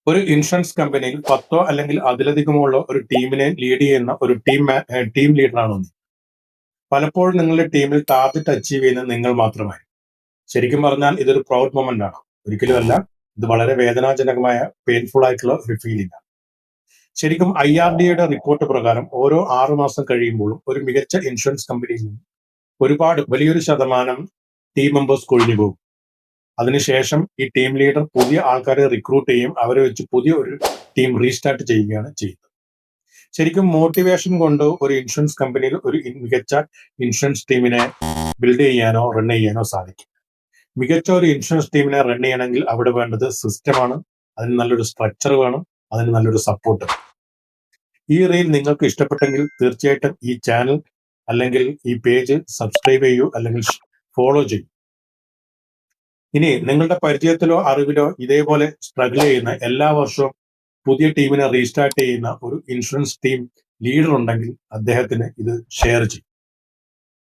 ഒരു ഇൻഷുറൻസ് കമ്പനിയിൽ 10 അല്ലെങ്കിൽ അതിലധികമോ ഉള്ള ഒരു ടീമിനെ ലീഡ് ചെയ്യുന്ന ഒരു ടീം ലീഡറാണ് നീ. പലപ്പോഴും നിങ്ങളുടെ ടീമിൽ ടാർഗറ്റ് അച്ചീവ് ചെയ്യുന്നത് നിങ്ങൾ മാത്രമായി. ശരിക്കും പറഞ്ഞാൽ ഇതൊരു പ്രൗഡ് മൊമെന്റ് ആണ്. ഒരിക്കലുമല്ല, ഇത് വളരെ വേദനാജനകമായ പെയിൻഫുൾ ആയിട്ടുള്ള ഒരു ഫീലിംഗ് ആണ്. ശരിക്കും IRDAയുടെ റിപ്പോർട്ട് പ്രകാരം ഓരോ 6 മാസം കഴിയുമ്പോഴും ഒരു മികച്ച ഇൻഷുറൻസ് കമ്പനിയിൽ നിന്ന് വലിയൊരു ശതമാനം ടീം മെമ്പേഴ്സ് കൊഴിഞ്ഞു പോകും. അതിനുശേഷം ഈ ടീം ലീഡർ പുതിയ ആൾക്കാരെ റിക്രൂട്ട് ചെയ്യും, അവരെ വെച്ച് പുതിയ ഒരു ടീം റീസ്റ്റാർട്ട് ചെയ്യുകയാണ് ചെയ്യുന്നത്. ശരിക്കും മോട്ടിവേഷൻ കൊണ്ട് ഒരു ഇൻഷുറൻസ് കമ്പനിയിൽ ഒരു മികച്ച ഇൻഷുറൻസ് ടീമിനെ ബിൽഡ് ചെയ്യാനോ റൺ ചെയ്യാനോ സാധിക്കും. മികച്ച ഒരു ഇൻഷുറൻസ് ടീമിനെ റൺ ചെയ്യണമെങ്കിൽ അവിടെ വേണ്ടത് സിസ്റ്റമാണ്, അതിന് നല്ലൊരു സ്ട്രക്ചർ വേണം, അതിന് നല്ലൊരു സപ്പോർട്ട്. ഈ റീൽ നിങ്ങൾക്ക് ഇഷ്ടപ്പെട്ടെങ്കിൽ തീർച്ചയായിട്ടും ഈ ചാനൽ അല്ലെങ്കിൽ ഈ പേജ് സബ്സ്ക്രൈബ് ചെയ്യൂ, അല്ലെങ്കിൽ ഫോളോ ചെയ്യൂ. ഇനി നിങ്ങളുടെ പരിചയത്തിലോ അറിവിലോ ഇതേപോലെ സ്ട്രഗിൾ ചെയ്യുന്ന, എല്ലാ വർഷവും പുതിയ ടീമിനെ റീസ്റ്റാർട്ട് ചെയ്യുന്ന ഒരു ഇൻഷുറൻസ് ടീം ലീഡർ ഉണ്ടെങ്കിൽ അദ്ദേഹത്തിന് ഇത് ഷെയർ ചെയ്യും.